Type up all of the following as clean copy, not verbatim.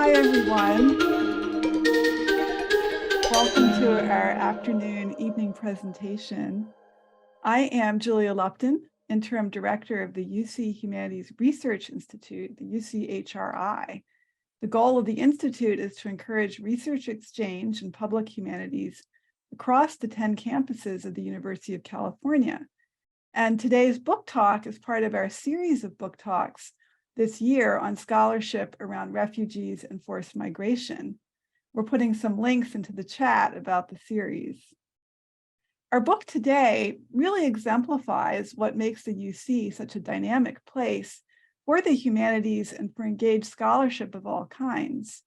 Hi, everyone. Welcome to our afternoon evening presentation. I am Julia Lupton, Interim Director of the UC Humanities Research Institute, the UCHRI. The goal of the Institute is to encourage research exchange in public humanities across the 10 campuses of the University of California. And today's book talk is part of our series of book talks this year on scholarship around refugees and forced migration. We're putting some links into the chat about the series. Our book today really exemplifies what makes the UC such a dynamic place for the humanities and for engaged scholarship of all kinds.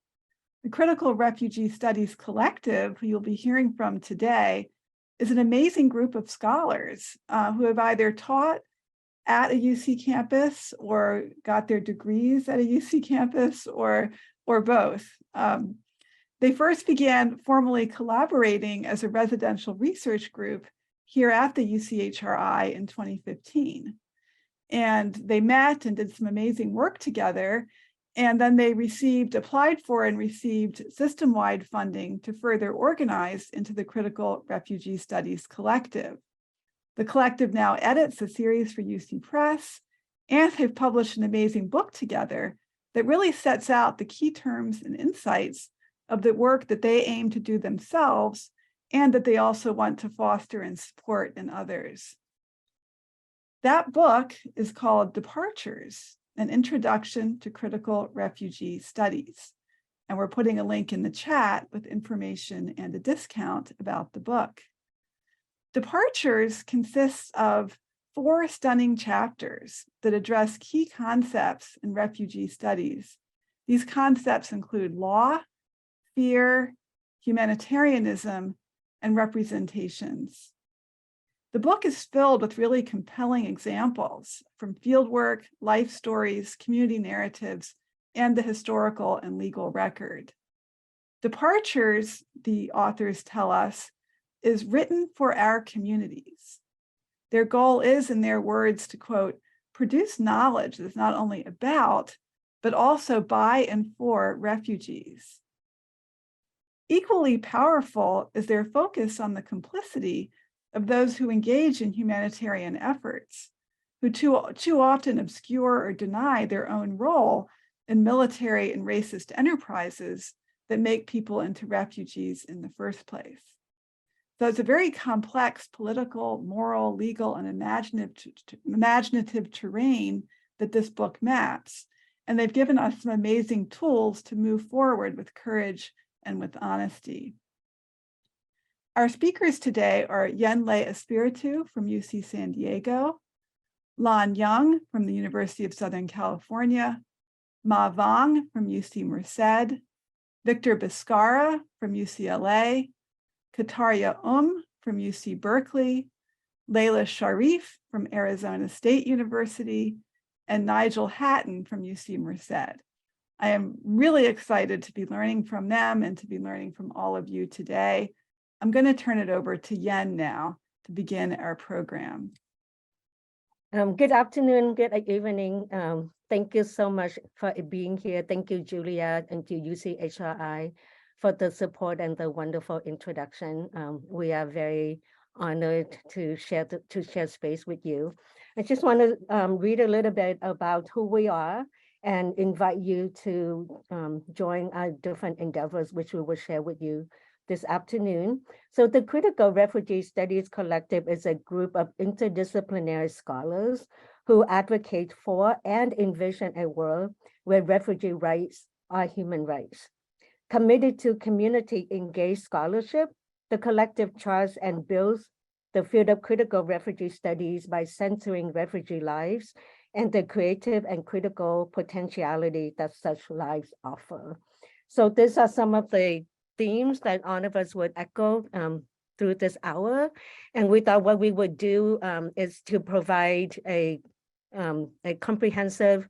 The Critical Refugee Studies Collective, who you'll be hearing from today, is an amazing group of scholars who have either taught at a UC campus or got their degrees at a UC campus or both. They first began formally collaborating as a residential research group here at the UCHRI in 2015. And they met and did some amazing work together. And then they applied for and received system-wide funding to further organize into the Critical Refugee Studies Collective. The collective now edits a series for UC Press, and they've published an amazing book together that really sets out the key terms and insights of the work that they aim to do themselves and that they also want to foster and support in others. That book is called Departures, an Introduction to Critical Refugee Studies. And we're putting a link in the chat with information and a discount about the book. Departures consists of 4 stunning chapters that address key concepts in refugee studies. These concepts include law, fear, humanitarianism, and representations. The book is filled with really compelling examples from fieldwork, life stories, community narratives, and the historical and legal record. Departures, the authors tell us, is written for our communities. Their goal is, in their words, to, quote, produce knowledge that's not only about, but also by and for refugees. Equally powerful is their focus on the complicity of those who engage in humanitarian efforts, who too often obscure or deny their own role in military and racist enterprises that make people into refugees in the first place. So it's a very complex political, moral, legal, and imaginative terrain that this book maps. And they've given us some amazing tools to move forward with courage and with honesty. Our speakers today are Yen Le Espiritu from UC San Diego, Lan Duong from the University of Southern California, Vang from UC Merced, Victor Bascara from UCLA, Kataria from UC Berkeley, Lila Sharif from Arizona State University, and Nigel Hatton from UC Merced. I am really excited to be learning from them and to be learning from all of you today. I'm going to turn it over to Yen now to begin our program. Good afternoon, good evening. Thank you so much for being here. Thank you, Julia, and to UCHRI for the support and the wonderful introduction. We are very honored to share space with you. I just want to read a little bit about who we are and invite you to join our different endeavors, which we will share with you this afternoon. So the Critical Refugee Studies Collective is a group of interdisciplinary scholars who advocate for and envision a world where refugee rights are human rights. Committed to community-engaged scholarship, the collective charts and builds the field of critical refugee studies by centering refugee lives and the creative and critical potentiality that such lives offer. So these are some of the themes that all of us would echo through this hour. And we thought what we would do is to provide a comprehensive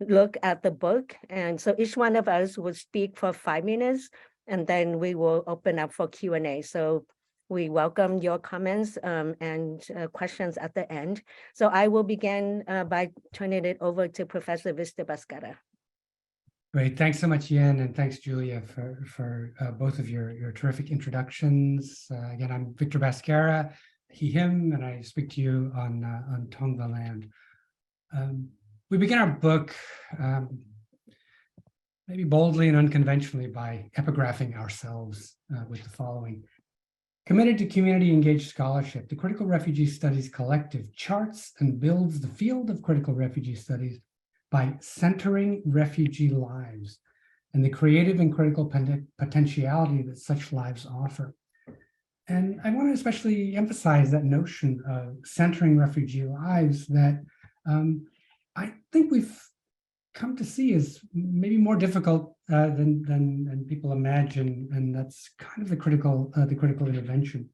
look at the book. And so each one of us will speak for 5 minutes, and then we will open up for Q&A. So we welcome your comments and questions at the end. So I will begin by turning it over to Professor Bascara. Great. Thanks so much, Yen, and thanks, Julia, for both of your terrific introductions. Again, I'm Victor Bascara, he, him, and I speak to you on Tongva land. We begin our book maybe boldly and unconventionally by epigraphing ourselves with the following. Committed to community-engaged scholarship, the Critical Refugee Studies Collective charts and builds the field of critical refugee studies by centering refugee lives and the creative and critical potentiality that such lives offer. And I want to especially emphasize that notion of centering refugee lives that I think we've come to see is maybe more difficult than people imagine, and that's kind of the critical intervention.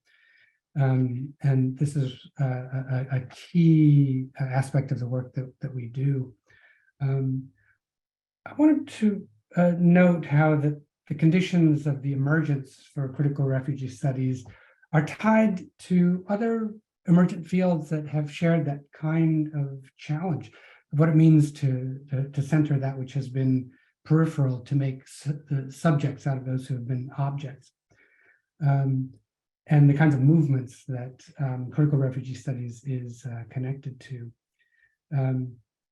And this is a key aspect of the work that we do. I wanted to note how the conditions of the emergence for critical refugee studies are tied to other emergent fields that have shared that kind of challenge of what it means to center that which has been peripheral, to make the subjects out of those who have been objects. And the kinds of movements that critical refugee studies is connected to.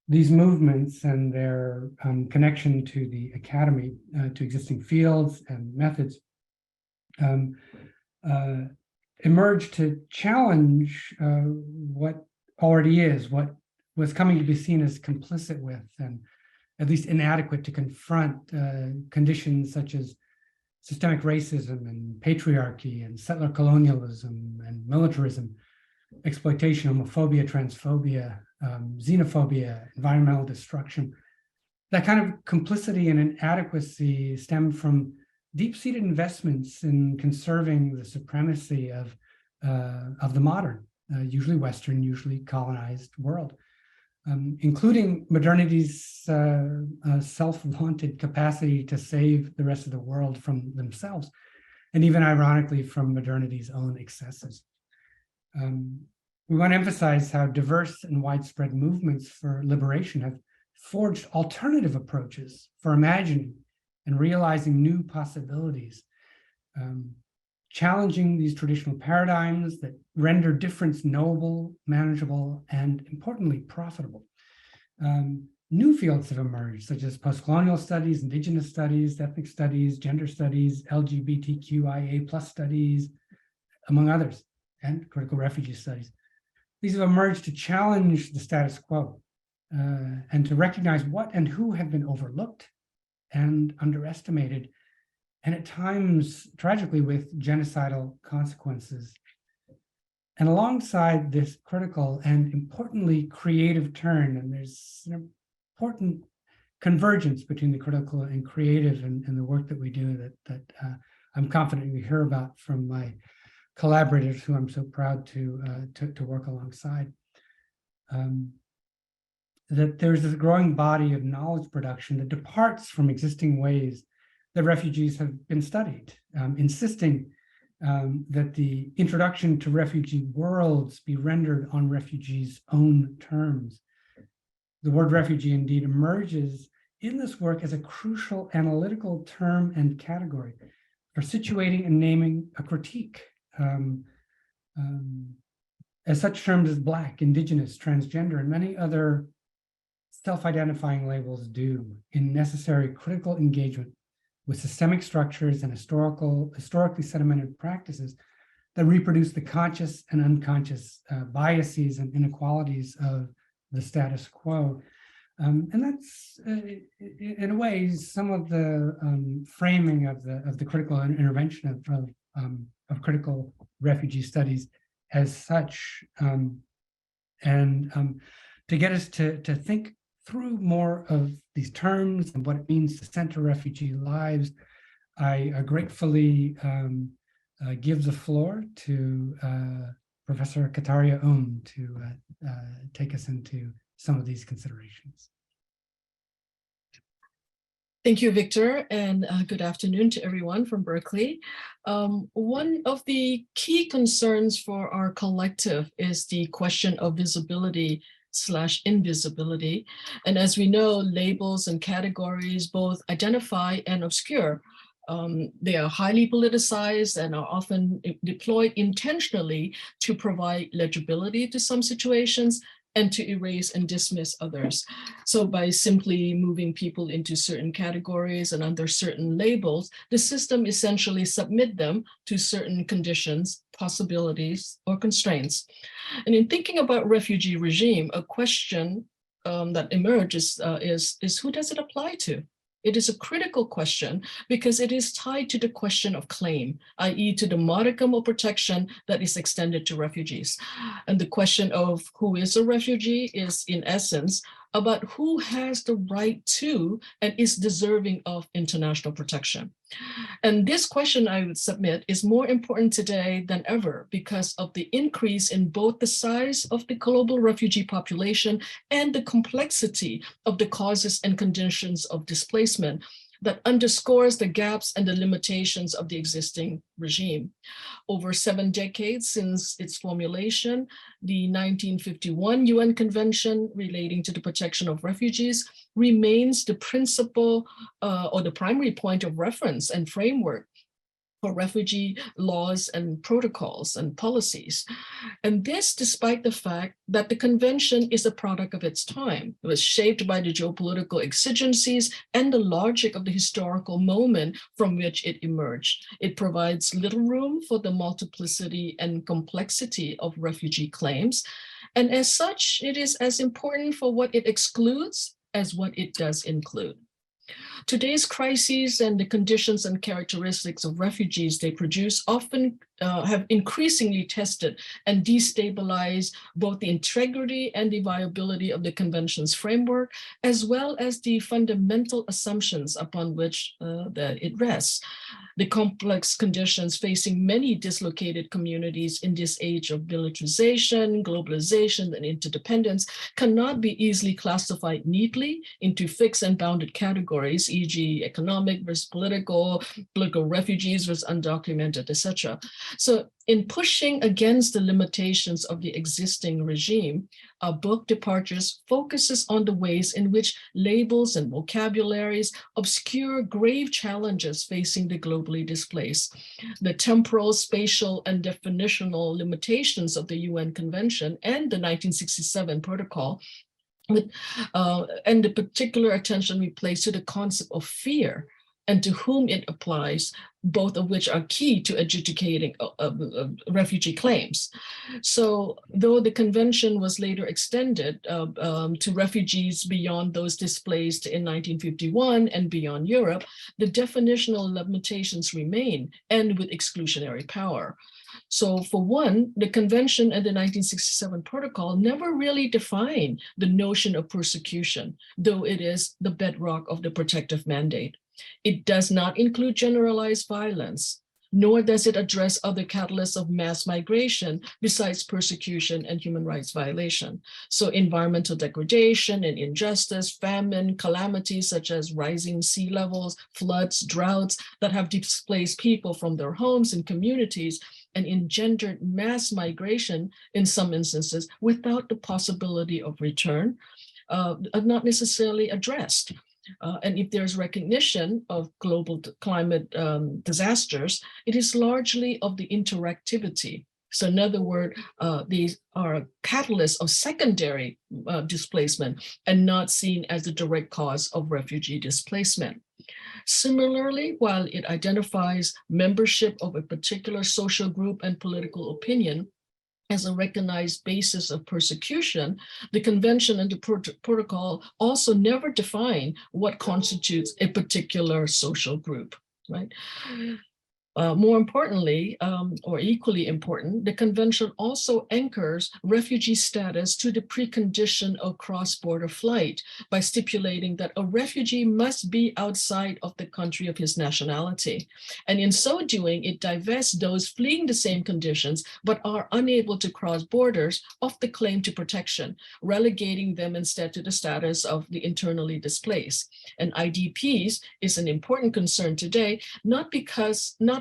These movements and their connection to the academy, to existing fields and methods, emerged to challenge what already is, what was coming to be seen as complicit with, and at least inadequate to confront conditions such as systemic racism and patriarchy and settler colonialism and militarism, exploitation, homophobia, transphobia, xenophobia, environmental destruction. That kind of complicity and inadequacy stem from deep-seated investments in conserving the supremacy of the modern, usually Western, usually colonized world, including modernity's self-vaunted capacity to save the rest of the world from themselves, and even ironically from modernity's own excesses. We want to emphasize how diverse and widespread movements for liberation have forged alternative approaches for imagining and realizing new possibilities, challenging these traditional paradigms that render difference knowable, manageable, and importantly, profitable. New fields have emerged, such as post-colonial studies, indigenous studies, ethnic studies, gender studies, LGBTQIA+ studies, among others, and critical refugee studies. These have emerged to challenge the status quo and to recognize what and who have been overlooked and underestimated, and at times, tragically, with genocidal consequences. And alongside this critical and importantly creative turn, and there's an important convergence between the critical and creative and the work that we do that I'm confident we hear about from my collaborators who I'm so proud to work alongside. That there's this growing body of knowledge production that departs from existing ways that refugees have been studied, insisting that the introduction to refugee worlds be rendered on refugees' own terms. The word refugee indeed emerges in this work as a crucial analytical term and category for situating and naming a critique. As such terms as Black, Indigenous, transgender, and many other self-identifying labels do in necessary critical engagement with systemic structures and historically sedimented practices that reproduce the conscious and unconscious biases and inequalities of the status quo. And that's, in a way, some of the framing of the critical intervention of critical refugee studies as such, and to get us to think through more of these terms and what it means to center refugee lives. I gratefully give the floor to Professor Kataria to take us into some of these considerations. Thank you, Victor, and good afternoon to everyone from Berkeley. One of the key concerns for our collective is the question of visibility invisibility. And as we know, labels and categories both identify and obscure. They are highly politicized and are often deployed intentionally to provide legibility to some situations and to erase and dismiss others. So by simply moving people into certain categories and under certain labels, the system essentially submit them to certain conditions, possibilities, or constraints. And in thinking about refugee regime, a question that emerges is who does it apply to? It is a critical question because it is tied to the question of claim, i.e. to the modicum of protection that is extended to refugees. And the question of who is a refugee is in essence about who has the right to and is deserving of international protection. And this question, I would submit, is more important today than ever because of the increase in both the size of the global refugee population and the complexity of the causes and conditions of displacement that underscores the gaps and the limitations of the existing regime. Over 7 decades since its formulation, the 1951 UN Convention relating to the protection of refugees remains the principal or the primary point of reference and framework for refugee laws and protocols and policies. And this despite the fact that the convention is a product of its time. It was shaped by the geopolitical exigencies and the logic of the historical moment from which it emerged. It provides little room for the multiplicity and complexity of refugee claims. And as such, it is as important for what it excludes as what it does include. Today's crises and the conditions and characteristics of refugees they produce often have increasingly tested and destabilized both the integrity and the viability of the convention's framework, as well as the fundamental assumptions upon which it rests. The complex conditions facing many dislocated communities in this age of militarization, globalization, and interdependence cannot be easily classified neatly into fixed and bounded categories, e.g. economic versus political refugees versus undocumented, etc. So in pushing against the limitations of the existing regime, our book Departures focuses on the ways in which labels and vocabularies obscure grave challenges facing the globally displaced. The temporal, spatial, and definitional limitations of the UN Convention and the 1967 Protocol and the particular attention we place to the concept of fear and to whom it applies, both of which are key to adjudicating refugee claims. So though the convention was later extended to refugees beyond those displaced in 1951 and beyond Europe, the definitional limitations remain and with exclusionary power. So for one, the convention and the 1967 protocol never really define the notion of persecution, though it is the bedrock of the protective mandate. It does not include generalized violence, nor does it address other catalysts of mass migration besides persecution and human rights violation. So environmental degradation and injustice, famine, calamities such as rising sea levels, floods, droughts that have displaced people from their homes and communities and engendered mass migration in some instances without the possibility of return are not necessarily addressed. And if there's recognition of global climate disasters, it is largely of the interactivity. So in other words, these are catalysts of secondary displacement and not seen as the direct cause of refugee displacement. Similarly, while it identifies membership of a particular social group and political opinion as a recognized basis of persecution, the convention and the protocol also never define what constitutes a particular social group, right? More importantly, or equally important, the convention also anchors refugee status to the precondition of cross-border flight by stipulating that a refugee must be outside of the country of his nationality. And in so doing, it divests those fleeing the same conditions but are unable to cross borders of the claim to protection, relegating them instead to the status of the internally displaced. And IDPs is an important concern today, not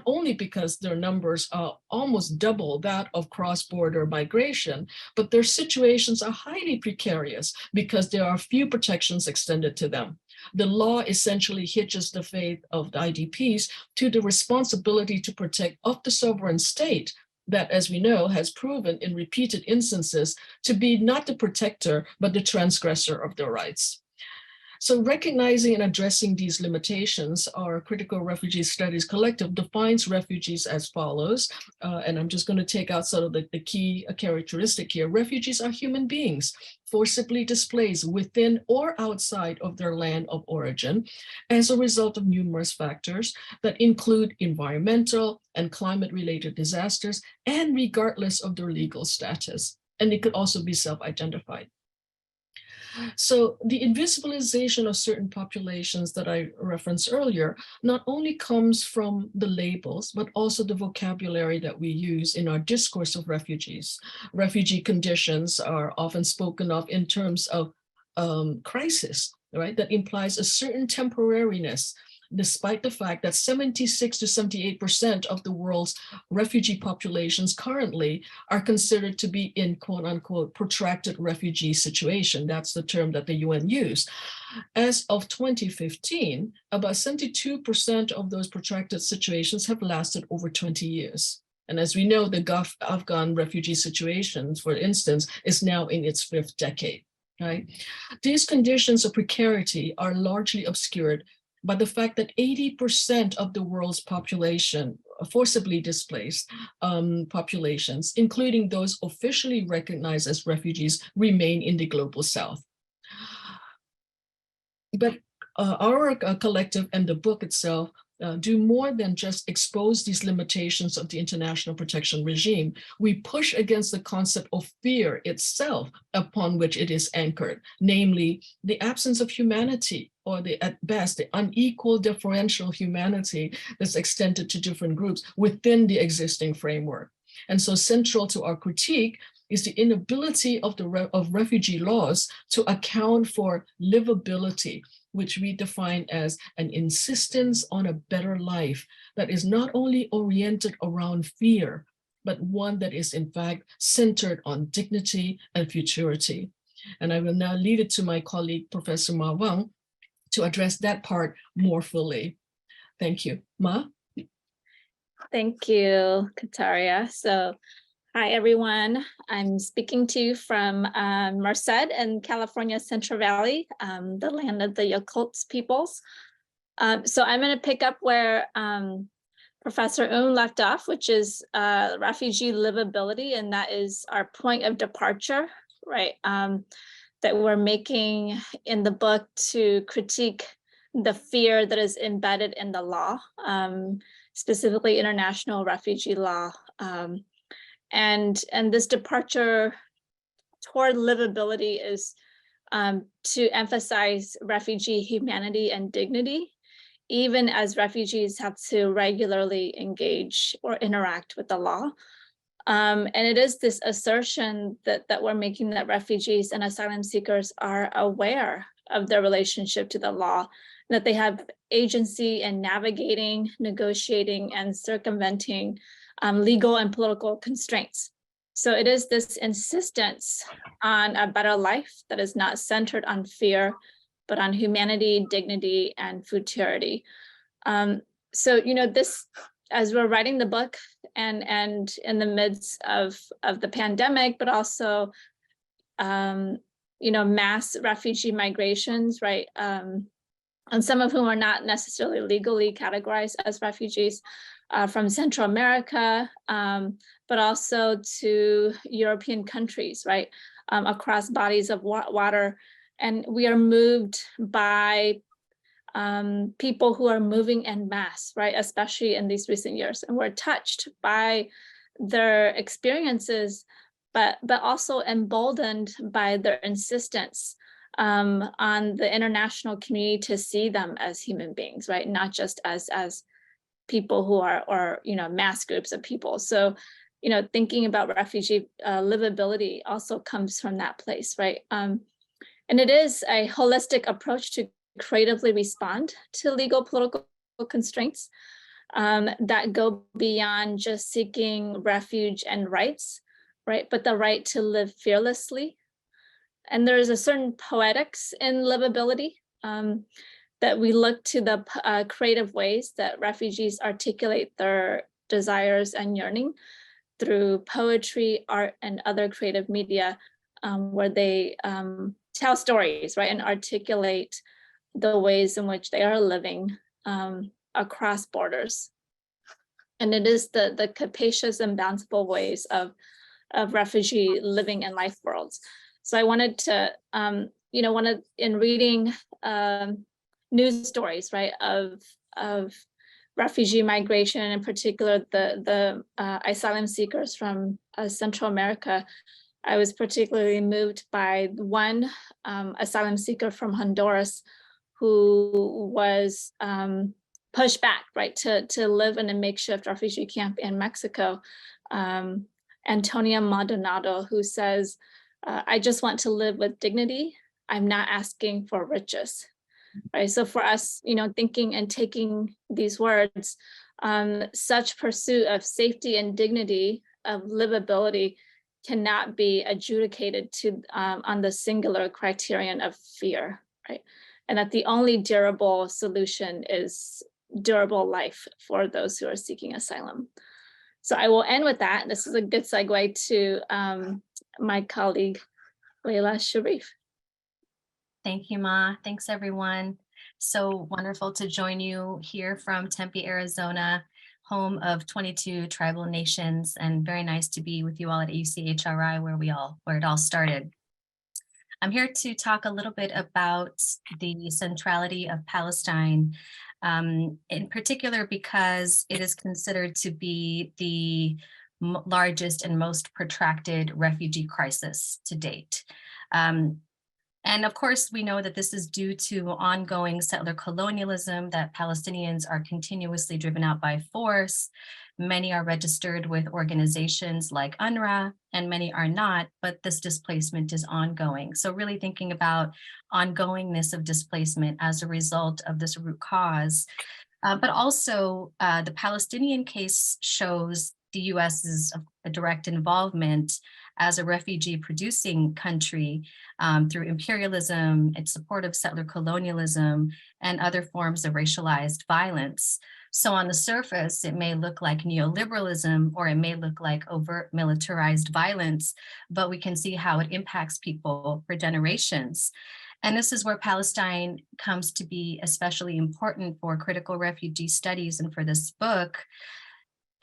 not only because their numbers are almost double that of cross-border migration, but their situations are highly precarious because there are few protections extended to them. The law essentially hitches the fate of the IDPs to the responsibility to protect of the sovereign state that, as we know, has proven in repeated instances to be not the protector, but the transgressor of their rights. So recognizing and addressing these limitations, our Critical Refugee Studies Collective defines refugees as follows, and I'm just going to take out sort of the key characteristic here. Refugees are human beings, forcibly displaced within or outside of their land of origin as a result of numerous factors that include environmental and climate-related disasters, and regardless of their legal status. And it could also be self-identified. So the invisibilization of certain populations that I referenced earlier not only comes from the labels, but also the vocabulary that we use in our discourse of refugees. Refugee conditions are often spoken of in terms of crisis, right? That implies a certain temporariness, despite the fact that 76 to 78% of the world's refugee populations currently are considered to be in quote unquote protracted refugee situation. That's the term that the UN used. As of 2015, about 72% of those protracted situations have lasted over 20 years. And as we know, the Afghan refugee situation, for instance, is now in its 5th decade, right? These conditions of precarity are largely obscured by the fact that 80% of the world's population, forcibly displaced populations, including those officially recognized as refugees, remain in the global south. But our collective and the book itself do more than just expose these limitations of the international protection regime. We push against the concept of fear itself upon which it is anchored, namely the absence of humanity, or at best, the unequal differential humanity that's extended to different groups within the existing framework. And so central to our critique is the inability of refugee laws to account for livability, which we define as an insistence on a better life that is not only oriented around fear, but one that is in fact centered on dignity and futurity. And I will now leave it to my colleague, Professor Ma Vang, to address that part more fully. Thank you. Ma? Thank you, Kataria. So, hi, everyone. I'm speaking to you from Merced in California Central Valley, the land of the Yakults peoples. So I'm going to pick up where Professor left off, which is refugee livability, and that is our point of departure, right? That we're making in the book to critique the fear that is embedded in the law, specifically international refugee law. And this departure toward livability is to emphasize refugee humanity and dignity, even as refugees have to regularly engage or interact with the law. And it is this assertion that we're making that refugees and asylum seekers are aware of their relationship to the law, that they have agency in navigating, negotiating, and circumventing legal and political constraints. So it is this insistence on a better life that is not centered on fear, but on humanity, dignity, and futurity. So, you know, this, as we're writing the book and in the midst of the pandemic, but also, you know, mass refugee migrations, right? And some of whom are not necessarily legally categorized as refugees from Central America, but also to European countries, right? Across bodies of water. And we are moved by people who are moving en masse, right? Especially in these recent years. And we're touched by their experiences, but also emboldened by their insistence on the international community to see them as human beings, right? Not just as people who are, or, you know, mass groups of people. So, you know, thinking about refugee livability also comes from that place, right? And it is a holistic approach to creatively respond to legal political constraints. that go beyond just seeking refuge and rights, right? But the right to live fearlessly. And there is a certain poetics in livability, that we look to the creative ways that refugees articulate their desires and yearning through poetry, art, and other creative media, where they tell stories, right, and articulate the ways in which they are living across borders. And it is the capacious and bountiful ways of refugee living in life worlds. So I wanted to, in reading news stories, right, of refugee migration, in particular the asylum seekers from Central America, I was particularly moved by one asylum seeker from Honduras who was pushed back, right, to live in a makeshift refugee camp in Mexico. Antonia Maldonado, who says, I just want to live with dignity. I'm not asking for riches. Right. So for us, thinking and taking these words, such pursuit of safety and dignity, of livability, cannot be adjudicated to on the singular criterion of fear, right? And that the only durable solution is durable life for those who are seeking asylum. So I will end with that. This is a good segue to my colleague, Lila Sharif. Thank you, Ma. Thanks, everyone. So wonderful to join you here from Tempe, Arizona, home of 22 tribal nations, and very nice to be with you all at UCHRI, where it all started. I'm here to talk a little bit about the centrality of Palestine, in particular because it is considered to be the largest and most protracted refugee crisis to date. And of course, we know that this is due to ongoing settler colonialism, that Palestinians are continuously driven out by force. Many are registered with organizations like UNRWA, and many are not, but this displacement is ongoing. So really thinking about ongoingness of displacement as a result of this root cause. But also the Palestinian case shows the US's direct involvement as a refugee producing country through imperialism, its support of settler colonialism, and other forms of racialized violence. So on the surface, it may look like neoliberalism, or it may look like overt militarized violence, but we can see how it impacts people for generations. And this is where Palestine comes to be especially important for critical refugee studies and for this book.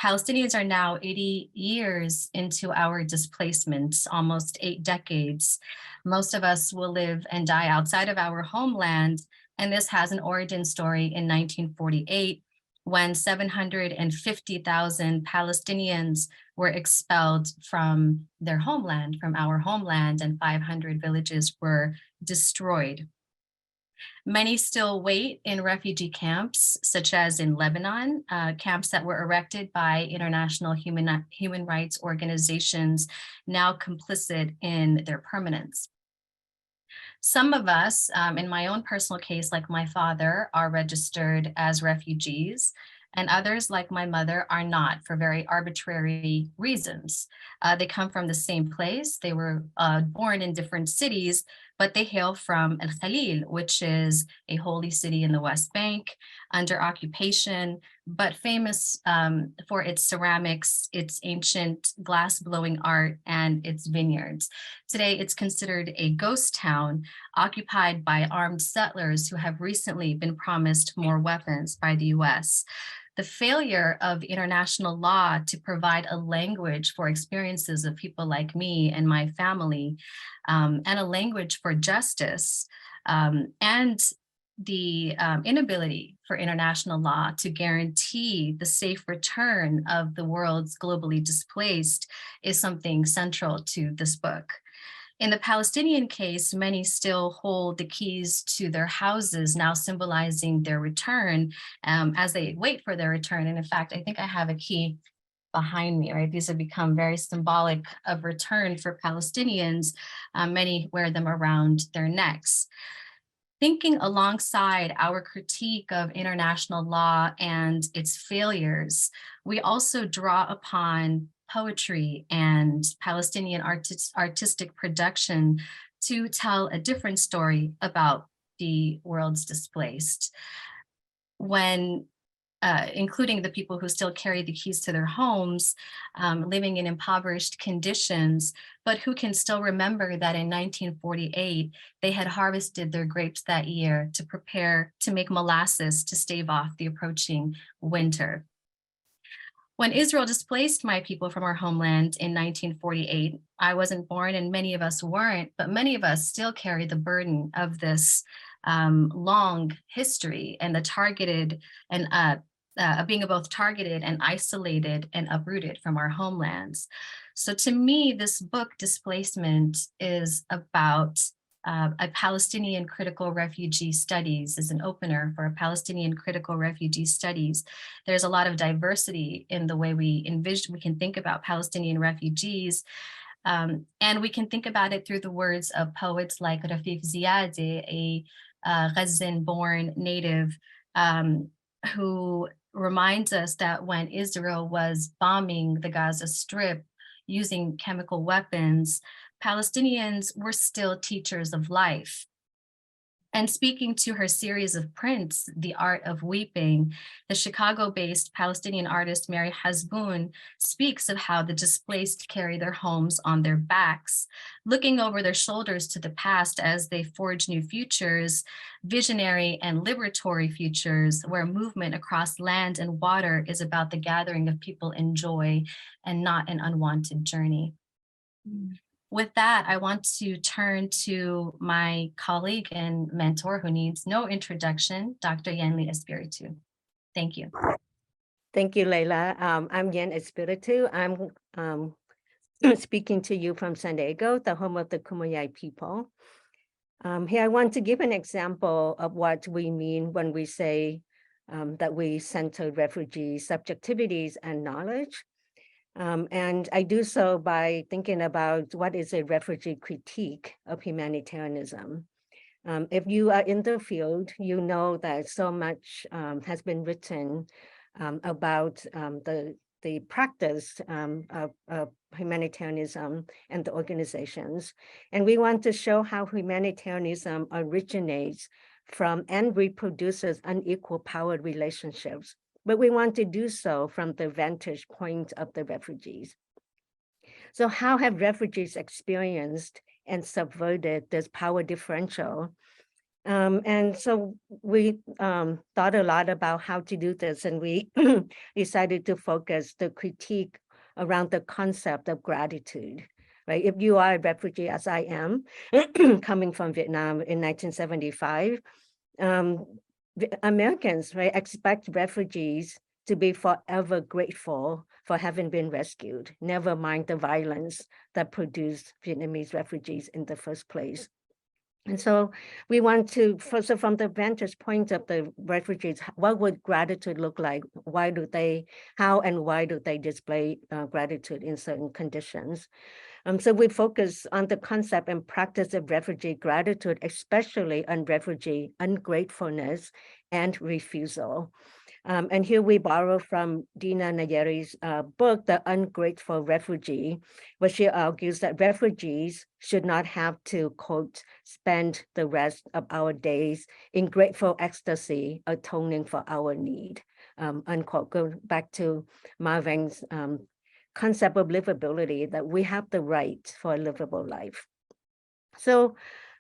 Palestinians are now 80 years into our displacements, almost 8 decades. Most of us will live and die outside of our homeland, and this has an origin story in 1948, when 750,000 Palestinians were expelled from their homeland, from our homeland, and 500 villages were destroyed. Many still wait in refugee camps, such as in Lebanon, camps that were erected by international human rights organizations, now complicit in their permanence. Some of us, in my own personal case, like my father, are registered as refugees, and others, like my mother, are not, for very arbitrary reasons. They come from the same place. They were born in different cities, but they hail from El Khalil, which is a holy city in the West Bank under occupation, but famous for its ceramics, its ancient glass-blowing art, and its vineyards. Today, it's considered a ghost town occupied by armed settlers who have recently been promised more weapons by the US. The failure of international law to provide a language for experiences of people like me and my family, and a language for justice, and the inability for international law to guarantee the safe return of the world's globally displaced is something central to this book. In the Palestinian case, many still hold the keys to their houses, now symbolizing their return as they wait for their return. And in fact, I think I have a key behind me, right? These have become very symbolic of return for Palestinians. Many wear them around their necks. thinking alongside our critique of international law and its failures, we also draw upon poetry and Palestinian artistic production to tell a different story about the world's displaced. When including the people who still carry the keys to their homes, living in impoverished conditions, but who can still remember that in 1948, they had harvested their grapes that year to prepare to make molasses to stave off the approaching winter. When Israel displaced my people from our homeland in 1948, I wasn't born and many of us weren't, but many of us still carry the burden of this long history and the targeted and being both targeted and isolated and uprooted from our homelands. So to me, this book, Displacement, is about a Palestinian Critical Refugee Studies, is an opener for a Palestinian Critical Refugee Studies. There's a lot of diversity in the way we can think about Palestinian refugees. And we can think about it through the words of poets like Rafik Ziadeh, a Gazan-born native who reminds us that when Israel was bombing the Gaza Strip using chemical weapons, Palestinians were still teachers of life. And speaking to her series of prints, The Art of Weeping, the Chicago-based Palestinian artist Mary Hasboun speaks of how the displaced carry their homes on their backs, looking over their shoulders to the past as they forge new futures, visionary and liberatory futures, where movement across land and water is about the gathering of people in joy and not an unwanted journey. With that, I want to turn to my colleague and mentor who needs no introduction, Dr. Yen Le Espiritu. Thank you. Thank you, Lila. I'm Yen Espiritu. I'm speaking to you from San Diego, the home of the Kumeyaay people. Here I want to give an example of what we mean when we say that we center refugee subjectivities and knowledge. And I do so by thinking about what is a refugee critique of humanitarianism. If you are in the field, you know that so much has been written about the practice of humanitarianism and the organizations. And we want to show how humanitarianism originates from and reproduces unequal power relationships. But we want to do so from the vantage point of the refugees. So how have refugees experienced and subverted this power differential? And so we thought a lot about how to do this, and we decided to focus the critique around the concept of gratitude, right? If you are a refugee, as I am, coming from Vietnam in 1975, Americans, right, expect refugees to be forever grateful for having been rescued, never mind the violence that produced Vietnamese refugees in the first place. And so we want to, first from the vantage point of the refugees, what would gratitude look like? How and why do they display gratitude in certain conditions? So we focus on the concept and practice of refugee gratitude, especially on refugee ungratefulness and refusal. And here we borrow from Dina Nayeri's book, The Ungrateful Refugee, where she argues that refugees should not have to, quote, spend the rest of our days in grateful ecstasy, atoning for our need, unquote. Go back to Vang's concept of livability, that we have the right for a livable life. So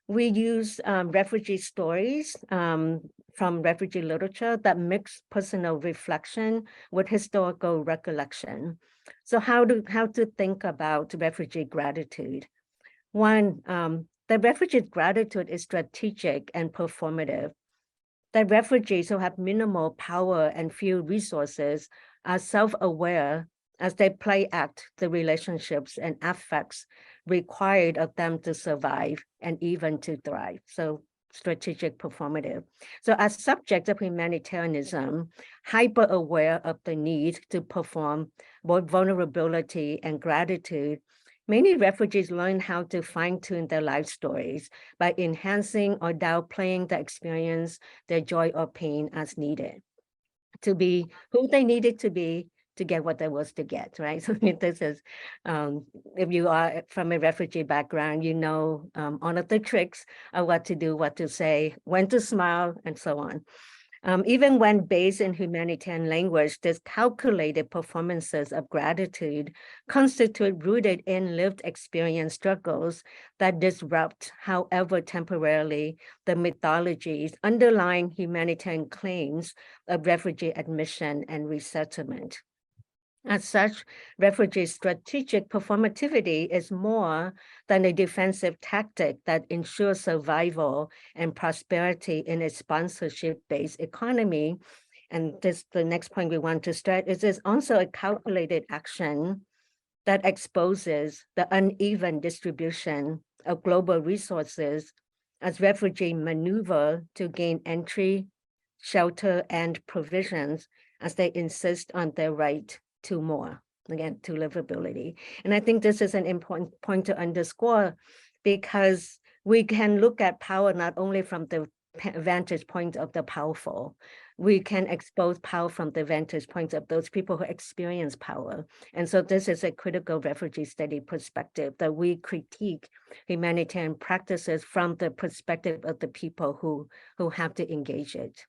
we use refugee stories from refugee literature that mix personal reflection with historical recollection. So how to think about refugee gratitude? One, the refugee gratitude is strategic and performative. The refugees who have minimal power and few resources are self-aware as they play act the relationships and affects required of them to survive and even to thrive. So strategic performative. So as subjects of humanitarianism, hyper-aware of the need to perform both vulnerability and gratitude, Many refugees learn how to fine-tune their life stories by enhancing or downplaying the experience, their joy or pain as needed, to be who they needed to be to get what there was to get, right? So this is, if you are from a refugee background, you know all of the tricks of what to do, what to say, when to smile, and so on. Even when based in humanitarian language, these calculated performances of gratitude constitute rooted in lived experience struggles that disrupt, however temporarily, the mythologies underlying humanitarian claims of refugee admission and resettlement. As such, refugee strategic performativity is more than a defensive tactic that ensures survival and prosperity in a sponsorship-based economy. And this, the next point we want to start is also a calculated action that exposes the uneven distribution of global resources as refugees maneuver to gain entry, shelter, and provisions as they insist on their right to more, again, to livability. And I think this is an important point to underscore, because we can look at power not only from the vantage point of the powerful, we can expose power from the vantage points of those people who experience power. And so this is a critical refugee study perspective, that we critique humanitarian practices from the perspective of the people who have to engage it.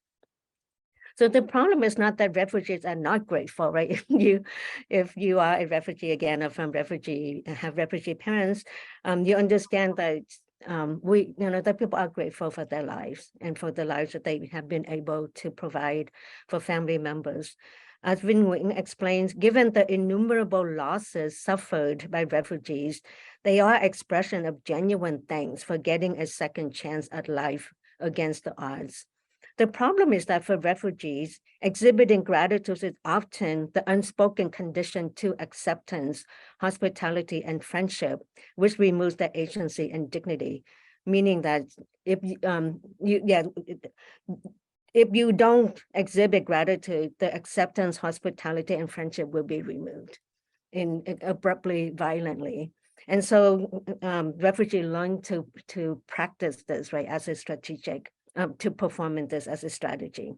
So the problem is not that refugees are not grateful, right? If you are a refugee again, or from refugee, have refugee parents, you understand that that people are grateful for their lives and for the lives that they have been able to provide for family members. As Vinh Nguyen explains, given the innumerable losses suffered by refugees, they are expression of genuine thanks for getting a second chance at life against the odds. The problem is that for refugees, exhibiting gratitude is often the unspoken condition to acceptance, hospitality, and friendship, which removes their agency and dignity. Meaning that if you don't exhibit gratitude, the acceptance, hospitality, and friendship will be removed abruptly, violently. And so refugees learn to practice this, right, as a strategic, to perform in this as a strategy.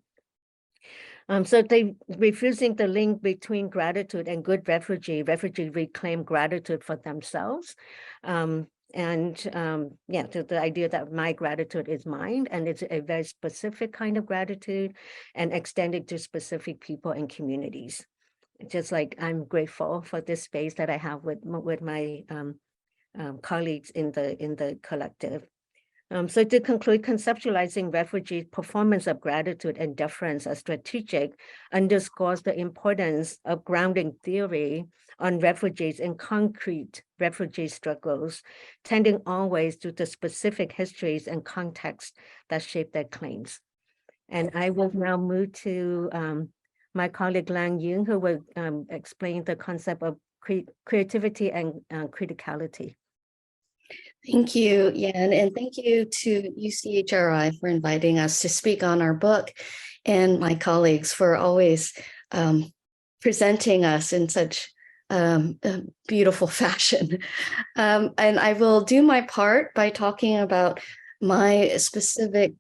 So they refusing the link between gratitude and good refugees reclaim gratitude for themselves. To the idea that my gratitude is mine, and it's a very specific kind of gratitude and extended to specific people and communities. Just like I'm grateful for this space that I have with my colleagues in the collective. So to conclude, conceptualizing refugees' performance of gratitude and deference as strategic underscores the importance of grounding theory on refugees in concrete refugee struggles, tending always to the specific histories and contexts that shape their claims. And I will now move to my colleague Lan Duong, who will explain the concept of creativity and criticality. Thank you, Yen, and thank you to UCHRI for inviting us to speak on our book, and my colleagues for always presenting us in such beautiful fashion. And I will do my part by talking about my specific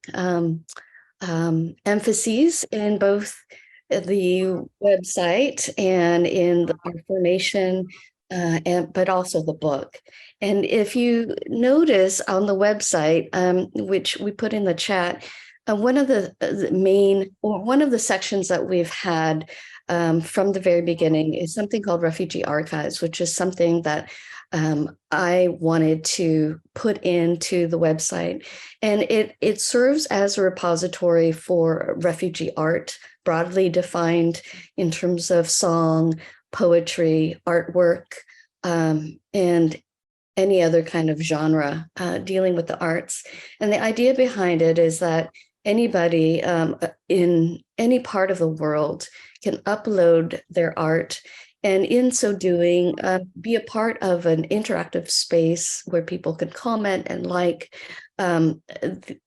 emphases in both the website and in the formation, but also the book. And if you notice on the website, which we put in the chat, one of the sections that we've had from the very beginning is something called Refugee Archives, which is something that I wanted to put into the website. And it serves as a repository for refugee art, broadly defined in terms of song, poetry, artwork, and any other kind of genre dealing with the arts. And the idea behind it is that anybody in any part of the world can upload their art, and in so doing, be a part of an interactive space where people can comment and like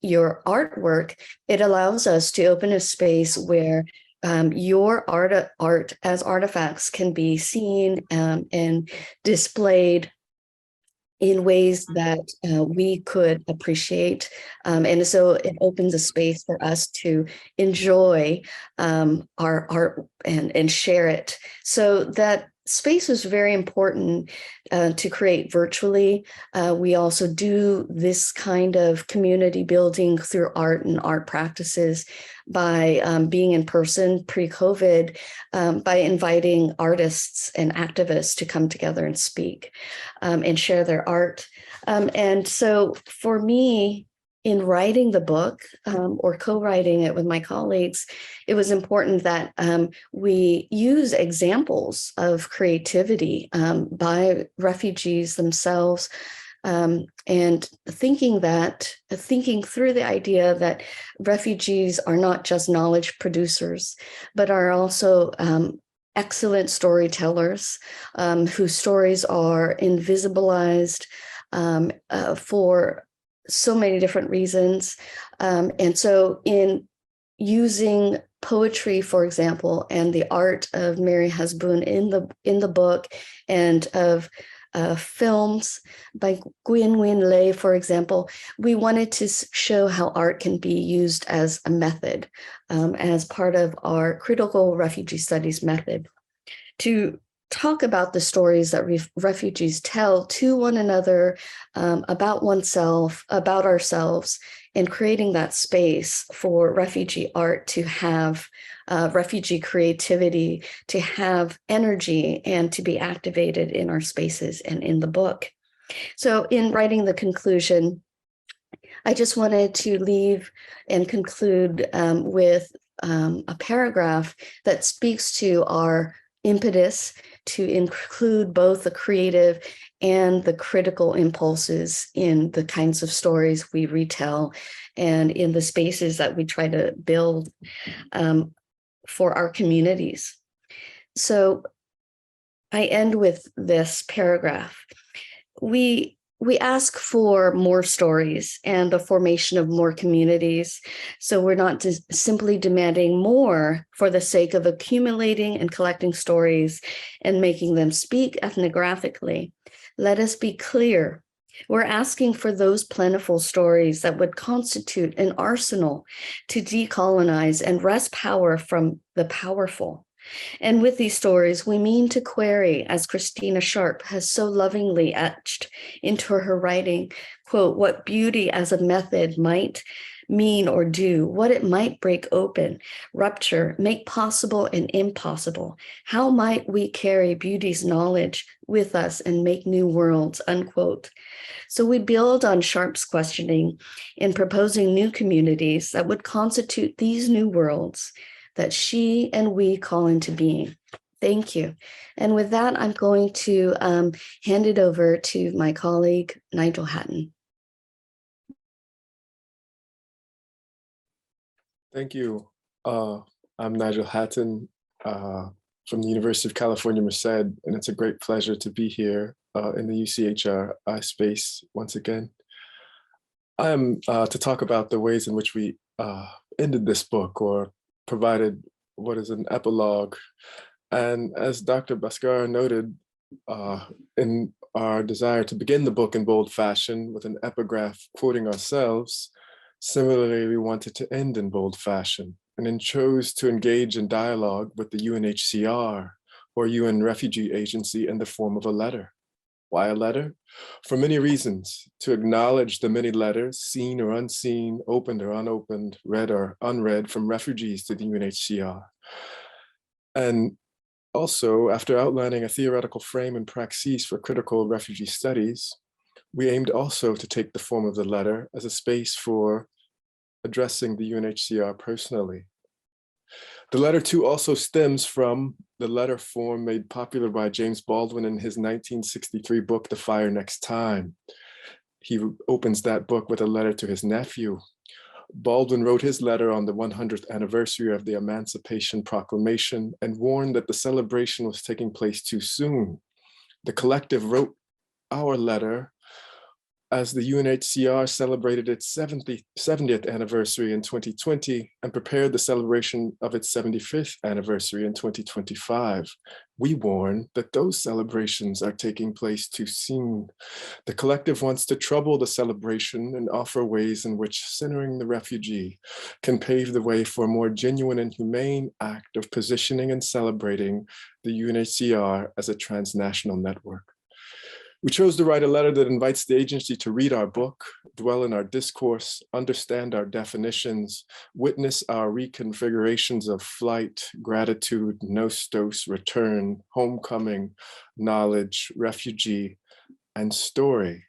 your artwork. It allows us to open a space where your art as artifacts can be seen and displayed in ways that we could appreciate. And so it opens a space for us to enjoy our art and share it. So that space was very important to create virtually. We also do this kind of community building through art and art practices by being in person pre-COVID, by inviting artists and activists to come together and speak and share their art. And so for me, in writing the book or co-writing it with my colleagues, it was important that we use examples of creativity by refugees themselves, and thinking through the idea that refugees are not just knowledge producers, but are also excellent storytellers whose stories are invisibilized for so many different reasons. And so in using poetry, for example, and the art of Mary Hasbun in the book, and of films by Yen Le, for example, we wanted to show how art can be used as a method, as part of our critical refugee studies method, to talk about the stories that refugees tell to one another, about oneself, about ourselves, and creating that space for refugee art to have refugee creativity, to have energy, and to be activated in our spaces and in the book. So in writing the conclusion, I just wanted to leave and conclude with a paragraph that speaks to our impetus to include both the creative and the critical impulses in the kinds of stories we retell and in the spaces that we try to build for our communities. So I end with this paragraph. We ask for more stories and the formation of more communities. So we're not just simply demanding more for the sake of accumulating and collecting stories and making them speak ethnographically. Let us be clear. We're asking for those plentiful stories that would constitute an arsenal to decolonize and wrest power from the powerful. And with these stories, we mean to query, as Christina Sharp has so lovingly etched into her writing, quote, what beauty as a method might mean or do, what it might break open, rupture, make possible and impossible. How might we carry beauty's knowledge with us and make new worlds, unquote. So we build on Sharp's questioning in proposing new communities that would constitute these new worlds that she and we call into being. Thank you. And with that, I'm going to hand it over to my colleague, Nigel Hatton. Thank you. I'm Nigel Hatton from the University of California, Merced, and it's a great pleasure to be here in the UCHRI space once again. I am to talk about the ways in which we ended this book, or provided what is an epilogue. And as Dr. Bascara noted, in our desire to begin the book in bold fashion with an epigraph quoting ourselves, similarly, we wanted to end in bold fashion, and then chose to engage in dialogue with the UNHCR, or UN Refugee Agency, in the form of a letter. Why a letter? For many reasons: to acknowledge the many letters, seen or unseen, opened or unopened, read or unread, from refugees to the UNHCR. And also, after outlining a theoretical frame and praxis for critical refugee studies, we aimed also to take the form of the letter as a space for addressing the UNHCR personally. The letter too also stems from the letter form made popular by James Baldwin in his 1963 book, The Fire Next Time. He opens that book with a letter to his nephew. Baldwin wrote his letter on the 100th anniversary of the Emancipation Proclamation and warned that the celebration was taking place too soon. The collective wrote our letter as the UNHCR celebrated its 70th anniversary in 2020 and prepared the celebration of its 75th anniversary in 2025, we warn that those celebrations are taking place too soon. The collective wants to trouble the celebration and offer ways in which centering the refugee can pave the way for a more genuine and humane act of positioning and celebrating the UNHCR as a transnational network. We chose to write a letter that invites the agency to read our book, dwell in our discourse, understand our definitions, witness our reconfigurations of flight, gratitude, nostos, return, homecoming, knowledge, refugee, and story.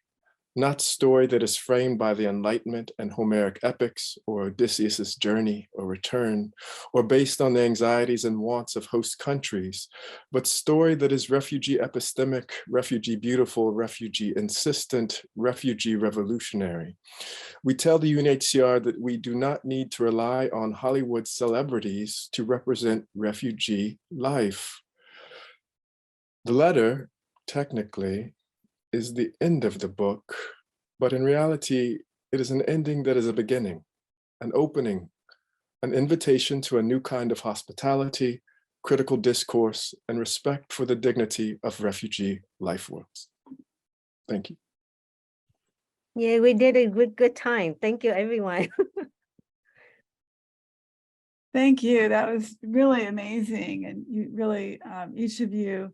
Not story that is framed by the Enlightenment and Homeric epics, or Odysseus's journey or return, or based on the anxieties and wants of host countries, but story that is refugee epistemic, refugee beautiful, refugee insistent, refugee revolutionary. We tell the UNHCR that we do not need to rely on Hollywood celebrities to represent refugee life. The letter, technically, is the end of the book, but in reality, it is an ending that is a beginning, an opening, an invitation to a new kind of hospitality, critical discourse, and respect for the dignity of refugee life works. Thank you. Yeah, we did a good time. Thank you, everyone. Thank you. That was really amazing. And you really, each of you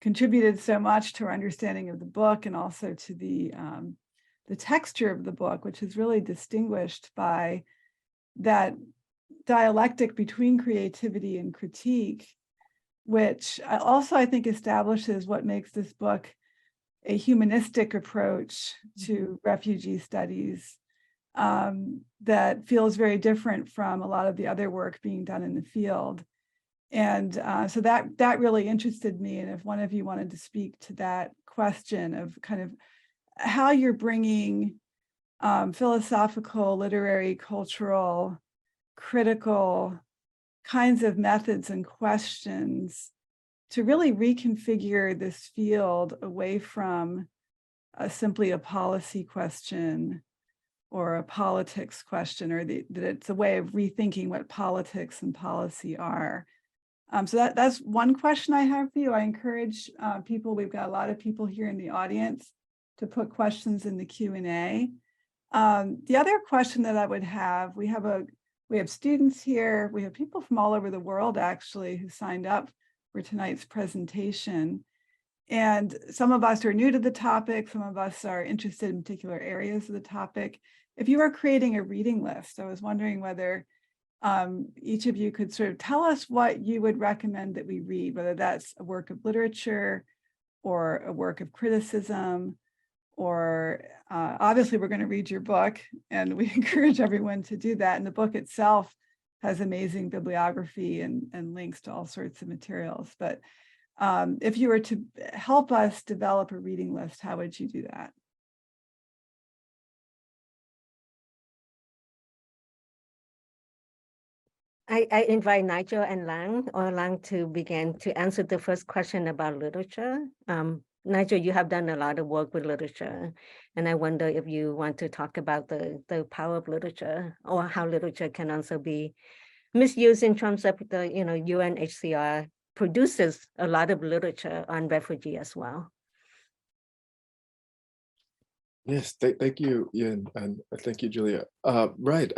contributed so much to our understanding of the book and also to the texture of the book, which is really distinguished by that dialectic between creativity and critique, which also I think establishes what makes this book a humanistic approach to refugee studies that feels very different from a lot of the other work being done in the field. And so that really interested me. And if one of you wanted to speak to that question of kind of how you're bringing philosophical, literary, cultural, critical kinds of methods and questions to really reconfigure this field away from simply a policy question or a politics question, or that it's a way of rethinking what politics and policy are. So that's one question I have for you. I encourage people, we've got a lot of people here in the audience, to put questions in the Q&A. The other question that I would have, we have students here, we have people from all over the world actually who signed up for tonight's presentation. And some of us are new to the topic, some of us are interested in particular areas of the topic. If you are creating a reading list, I was wondering whether each of you could sort of tell us what you would recommend that we read, whether that's a work of literature or a work of criticism, or obviously we're going to read your book, and we encourage everyone to do that. And the book itself has amazing bibliography and links to all sorts of materials. But if you were to help us develop a reading list, how would you do that? I invite Nigel and Lan to begin to answer the first question about literature. Nigel, you have done a lot of work with literature, and I wonder if you want to talk about the power of literature, or how literature can also be misused in terms of the, UNHCR produces a lot of literature on refugee as well. Yes, thank you, Yen, and thank you, Julia. Right,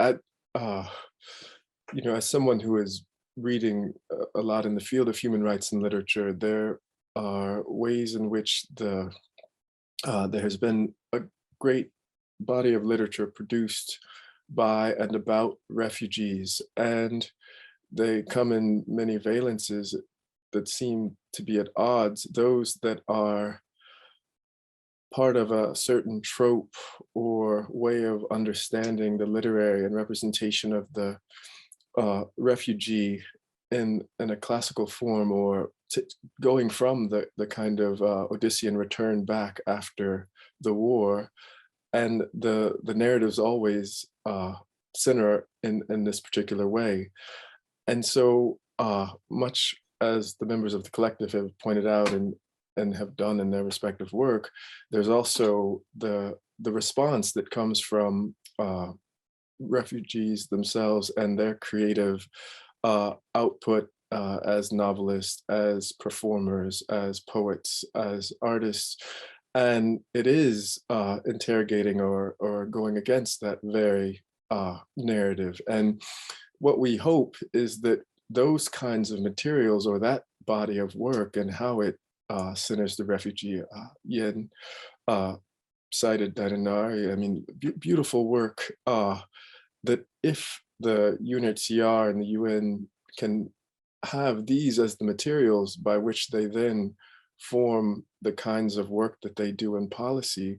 as someone who is reading a lot in the field of human rights and literature, there are ways in which there has been a great body of literature produced by and about refugees, and they come in many valences that seem to be at odds. Those that are part of a certain trope or way of understanding the literary and representation of the refugee in a classical form, or going from the kind of Odyssean return back after the war, and the narratives always center in this particular way. And so much as the members of the collective have pointed out and have done in their respective work, there's also the the response that comes from refugees themselves and their creative output as novelists, as performers, as poets, as artists. And it is interrogating or going against that very narrative. And what we hope is that those kinds of materials or that body of work and how it centers the refugee, Yen cited Darinari, I mean, beautiful work that if the UNHCR and the UN can have these as the materials by which they then form the kinds of work that they do in policy,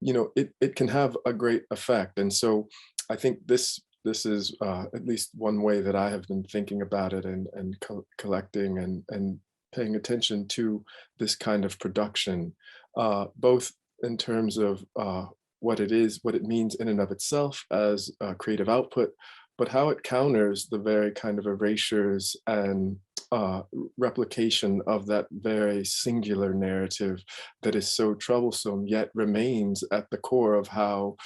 you know, it can have a great effect. And so I think this is at least one way that I have been thinking about it and collecting and paying attention to this kind of production, both in terms of what it is, what it means in and of itself as creative output, but how it counters the very kind of erasures and replication of that very singular narrative that is so troublesome, yet remains at the core of how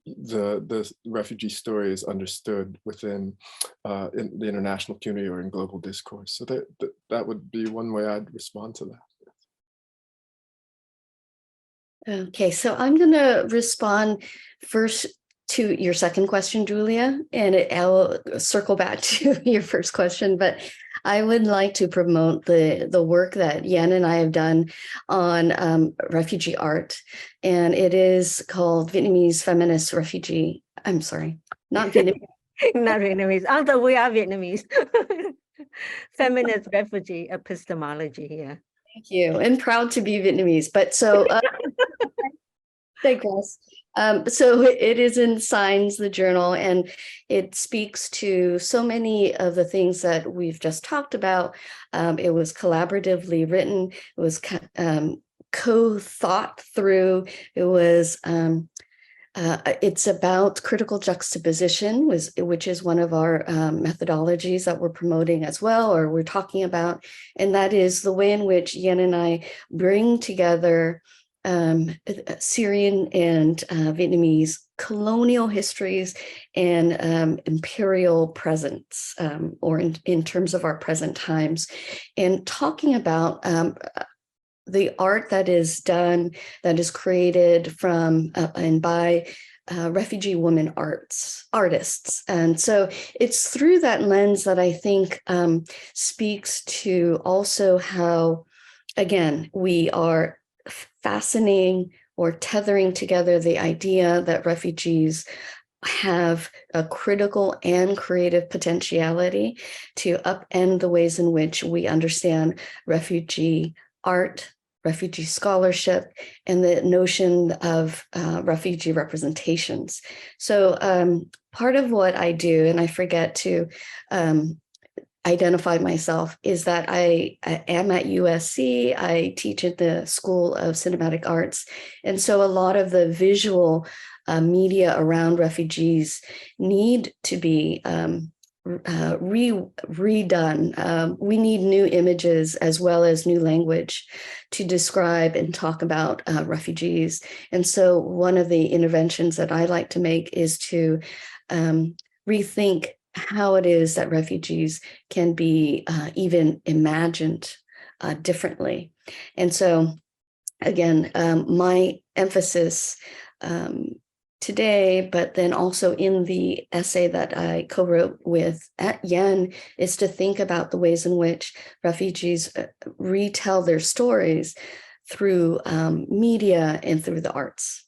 the refugee story is understood within in the international community or in global discourse. So that would be one way I'd respond to that. Okay, so I'm going to respond first to your second question, Julia, and I'll circle back to your first question, but I would like to promote the work that Yen and I have done on refugee art, and it is called Vietnamese Feminist Refugee. I'm sorry, not Vietnamese. Not Vietnamese, although we are Vietnamese. Feminist refugee epistemology here. Thank you, and proud to be Vietnamese, but so digress. So it is in Signs, the journal, and it speaks to so many of the things that we've just talked about. It was collaboratively written. It was co-thought through. It was it's about critical juxtaposition, which is one of our methodologies that we're promoting as well, or we're talking about, and that is the way in which Yen and I bring together Syrian and Vietnamese colonial histories and imperial presence, or in terms of our present times, and talking about the art that is done, that is created from and by refugee women artists. And so it's through that lens that I think speaks to also how, again, we are fascinating or tethering together the idea that refugees have a critical and creative potentiality to upend the ways in which we understand refugee art, refugee scholarship, and the notion of refugee representations. So part of what I do, and I forget to identify myself, is that I am at USC. I teach at the School of Cinematic Arts. And so a lot of the visual media around refugees need to be redone. We need new images as well as new language to describe and talk about refugees. And so one of the interventions that I like to make is to rethink how it is that refugees can be even imagined differently. And so, again, my emphasis today, but then also in the essay that I co-wrote with Yen, is to think about the ways in which refugees retell their stories through media and through the arts.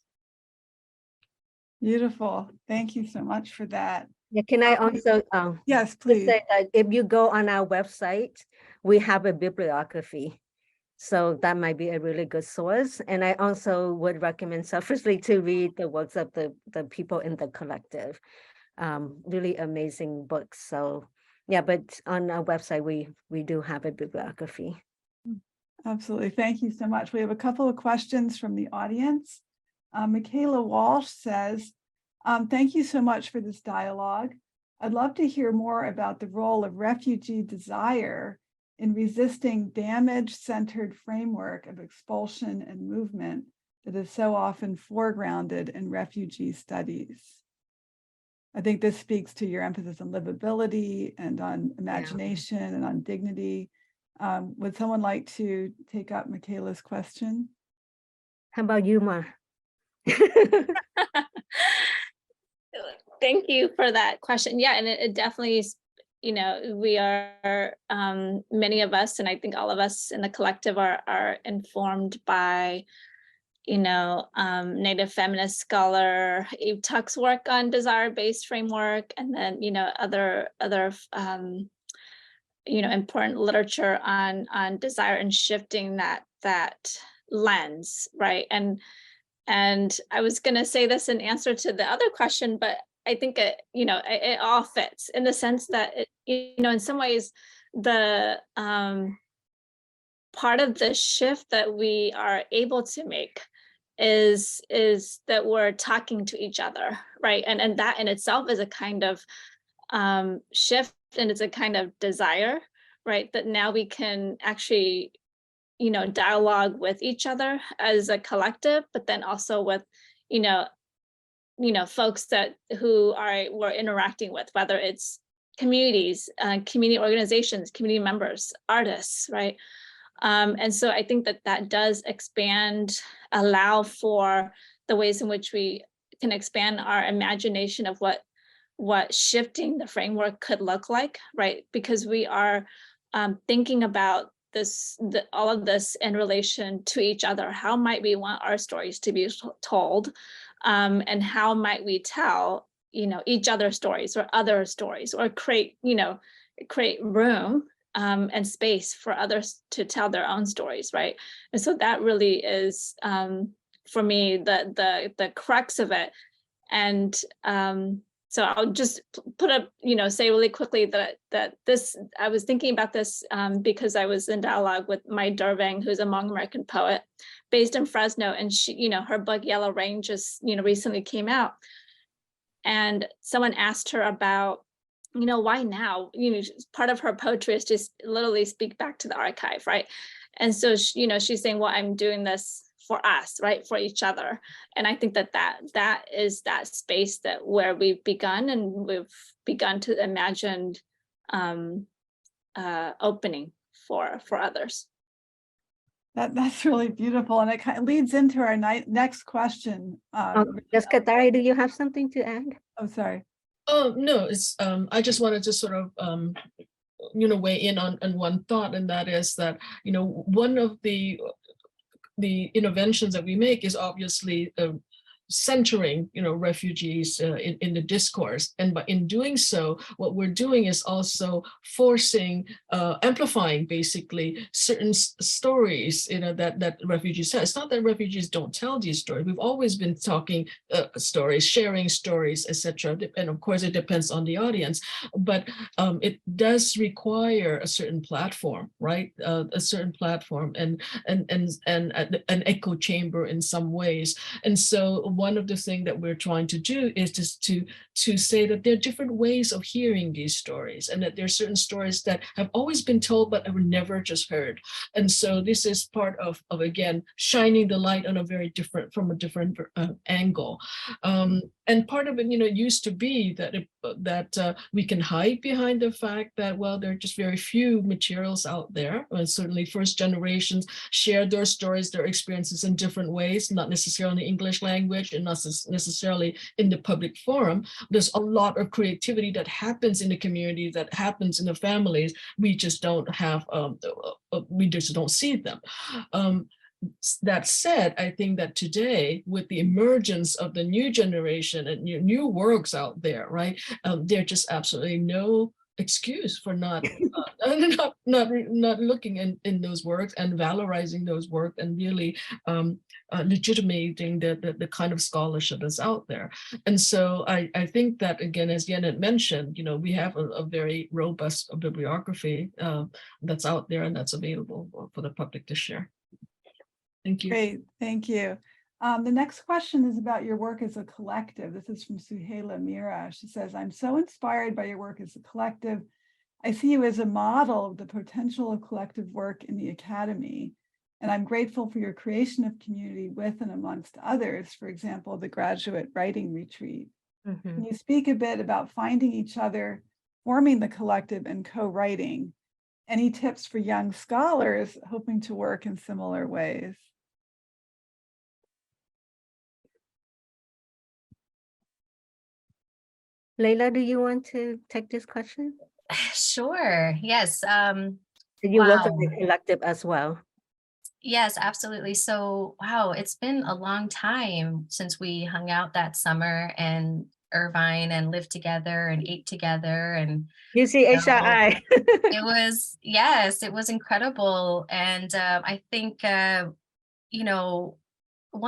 Beautiful. Thank you so much for that. Yeah, can I also Yes, just please. say that if you go on our website, we have a bibliography. So that might be a really good source. And I also would recommend selfishly to read the works of the people in the collective. Really amazing books. So yeah, but on our website, we do have a bibliography. Absolutely. Thank you so much. We have a couple of questions from the audience. Michaela Walsh says, thank you so much for this dialogue. I'd love to hear more about the role of refugee desire in resisting damage-centered framework of expulsion and movement that is so often foregrounded in refugee studies. I think this speaks to your emphasis on livability and on imagination and on dignity. Would someone like to take up Michaela's question? How about you, Ma? Thank you for that question. Yeah, and it definitely is, you know, we are, many of us, and I think all of us in the collective are informed by, you know, Native feminist scholar Eve Tuck's work on desire-based framework, and then, you know, other you know, important literature on desire and shifting that lens, right? And I was going to say this in answer to the other question, but I think it, you know, it all fits in the sense that it, you know, in some ways, the part of the shift that we are able to make is that we're talking to each other, right? And that in itself is a kind of shift, and it's a kind of desire, right? That now we can actually, you know, dialogue with each other as a collective, but then also with, you know, folks that we're interacting with, whether it's communities, community organizations, community members, artists, right? And so I think that does expand, allow for the ways in which we can expand our imagination of what shifting the framework could look like, right? Because we are thinking about all of this in relation to each other. How might we want our stories to be told? And how might we tell, you know, each other's stories or other stories, or create room and space for others to tell their own stories, right? And so that really is, for me, the crux of it. And so I'll just put up, you know, say really quickly that this, I was thinking about this because I was in dialogue with Mai Vang, who's a Hmong American poet based in Fresno, and she, you know, her book Yellow Rain just, you know, recently came out. And someone asked her about, you know, why now? You know, part of her poetry is just literally speak back to the archive, right? And so, you know, she's saying, well, I'm doing this for us, right, for each other. And I think that is that space where we've begun, and we've begun to imagine opening for others. That's really beautiful, and it kind of leads into our next question. Yes, Kataria, do you have something to add? Oh, sorry. Oh, no, it's I just wanted to sort of you know, weigh in on one thought, and that is that, you know, one of the interventions that we make is obviously centering, you know, refugees in the discourse. And in doing so, what we're doing is also forcing, amplifying basically certain stories, you know, that refugees have. It's not that refugees don't tell these stories. We've always been talking stories, sharing stories, etc. And of course, it depends on the audience, but it does require a certain platform, right? A certain platform and an echo chamber in some ways. And so one of the things that we're trying to do is just to say that there are different ways of hearing these stories, and that there are certain stories that have always been told but have never just heard. And so this is part of again, shining the light on from a different angle. And part of it, you know, used to be that we can hide behind the fact that, well, there are just very few materials out there. And certainly first generations share their stories, their experiences in different ways, not necessarily in the English language and not necessarily in the public forum. There's a lot of creativity that happens in the community, that happens in the families. We just don't have, we just don't see them. That said, I think that today, with the emergence of the new generation and new works out there, right, there are just absolutely no excuse for not looking in those works and valorizing those works and really legitimating the kind of scholarship that's out there. And so I think that, again, as Yen had mentioned, you know, we have a very robust bibliography that's out there and that's available for the public to share. Thank you. Great, thank you. The next question is about your work as a collective. This is from Suhaila Mira. She says, I'm so inspired by your work as a collective. I see you as a model of the potential of collective work in the academy. And I'm grateful for your creation of community with and amongst others, for example, the graduate writing retreat. Mhm. Can you speak a bit about finding each other, forming the collective and co-writing? Any tips for young scholars hoping to work in similar ways? Lila, do you want to take this question? Sure. Yes. You work Wow. in the collective as well. Yes, absolutely. So, wow, it's been a long time since we hung out that summer in Irvine and lived together and ate together. And UCHRI. it was, yes, it was incredible. And I think, one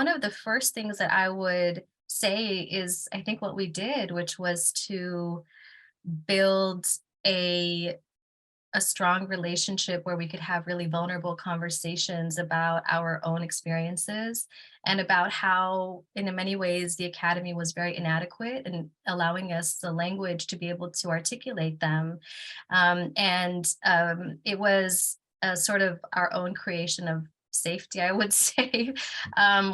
of the first things that I would say is, I think what we did, which was to build a strong relationship where we could have really vulnerable conversations about our own experiences and about how, in many ways, the academy was very inadequate in allowing us the language to be able to articulate them. It was a sort of our own creation of safety, I would say,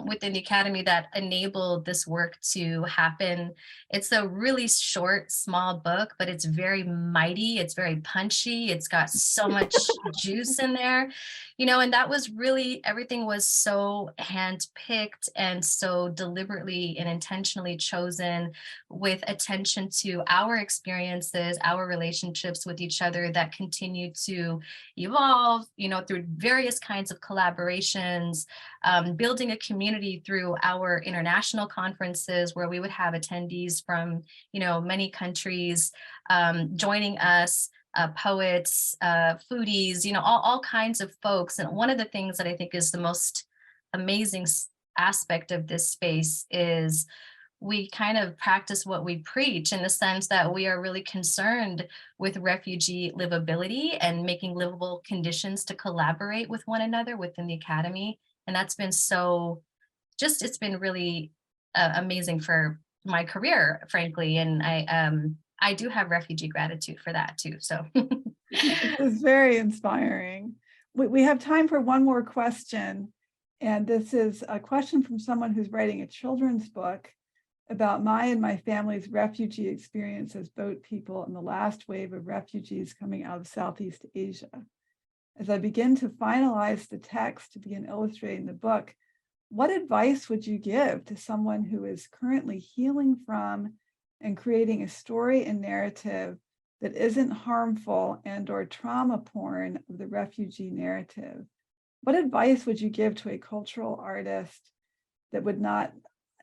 within the academy that enabled this work to happen. It's a really short, small book, but it's very mighty. It's very punchy. It's got so much juice in there, and that was really, everything was so handpicked and so deliberately and intentionally chosen with attention to our experiences, our relationships with each other that continue to evolve, through various kinds of collaborations, building a community through our international conferences where we would have attendees from, many countries joining us, poets, foodies, all kinds of folks. And one of the things that I think is the most amazing aspect of this space is we kind of practice what we preach, in the sense that we are really concerned with refugee livability and making livable conditions to collaborate with one another within the academy. And that's been it's been really amazing for my career, frankly. And I do have refugee gratitude for that too, so. This is very inspiring. We have time for one more question. And this is a question from someone who's writing a children's book about my and my family's refugee experience as boat people in the last wave of refugees coming out of Southeast Asia. As I begin to finalize the text to begin illustrating the book, what advice would you give to someone who is currently healing from and creating a story and narrative that isn't harmful and or trauma porn of the refugee narrative? What advice would you give to a cultural artist that would not,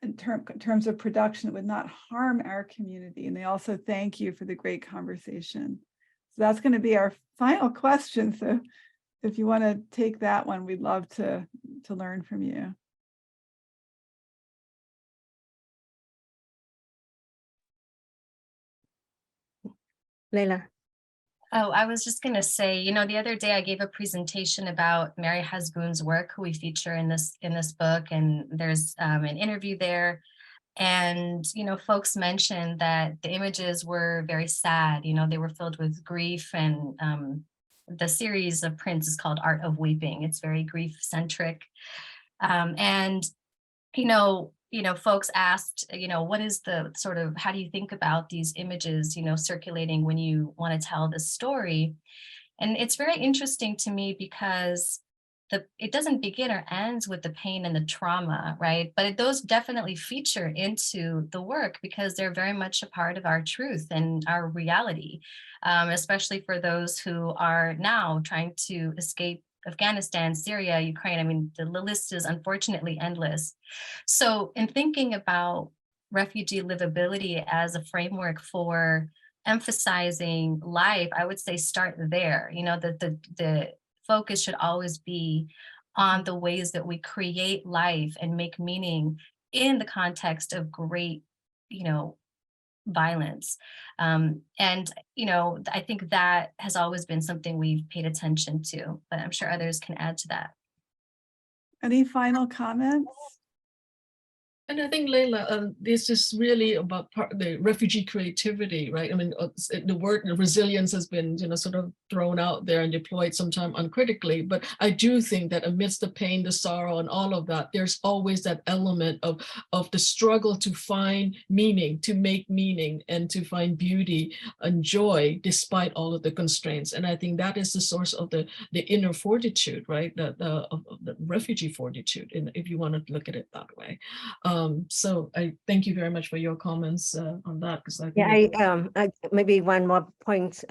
in terms of production, that would not harm our community? And they also thank you for the great conversation. So that's going to be our final question. So if you want to take that one, we'd love to learn from you. Leila. Oh, I was just going to say, the other day I gave a presentation about Mary Hasboon's work, who we feature in this book, and there's an interview there. And, folks mentioned that the images were very sad, they were filled with grief. And the series of prints is called Art of Weeping. It's very grief-centric. Folks asked, what is the sort of, how do you think about these images, circulating when you want to tell this story? And it's very interesting to me because it doesn't begin or ends with the pain and the trauma, right? But those definitely feature into the work because they're very much a part of our truth and our reality, especially for those who are now trying to escape Afghanistan, Syria, Ukraine. I mean, the list is unfortunately endless. So in thinking about refugee livability as a framework for emphasizing life, I would say start there. The focus should always be on the ways that we create life and make meaning in the context of great, violence. I think that has always been something we've paid attention to, but I'm sure others can add to that. Any final comments? And I think, Leila, this is really about the refugee creativity, right? I mean, the word resilience has been, sort of thrown out there and deployed sometime uncritically. But I do think that amidst the pain, the sorrow, and all of that, there's always that element of the struggle to find meaning, to make meaning, and to find beauty and joy despite all of the constraints. And I think that is the source of the inner fortitude, right? Of the refugee fortitude, if you want to look at it that way. So I thank you very much for your comments on that. Because I maybe one more point.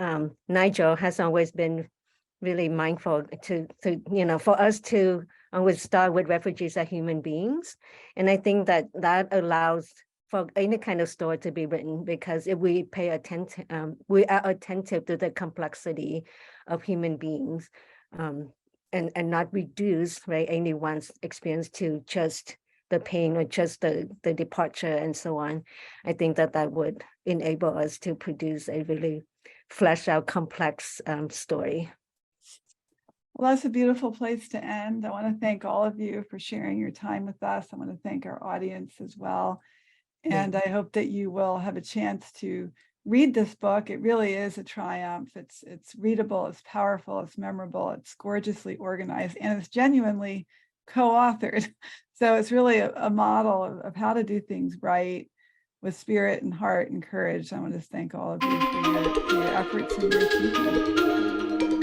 Nigel has always been really mindful to for us to always start with refugees as human beings, and I think that allows for any kind of story to be written, because if we pay attention, we are attentive to the complexity of human beings, and not reduce, right, anyone's experience to just the pain or just the departure and so on. I think that would enable us to produce a really fleshed out, complex story. Well, that's a beautiful place to end. I want to thank all of you for sharing your time with us. I want to thank our audience as well. And I hope that you will have a chance to read this book. It really is a triumph. It's readable, it's powerful, it's memorable, it's gorgeously organized, and it's genuinely co-authored. So it's really a model of how to do things right with spirit and heart and courage. I want to thank all of you for your efforts and your achievements.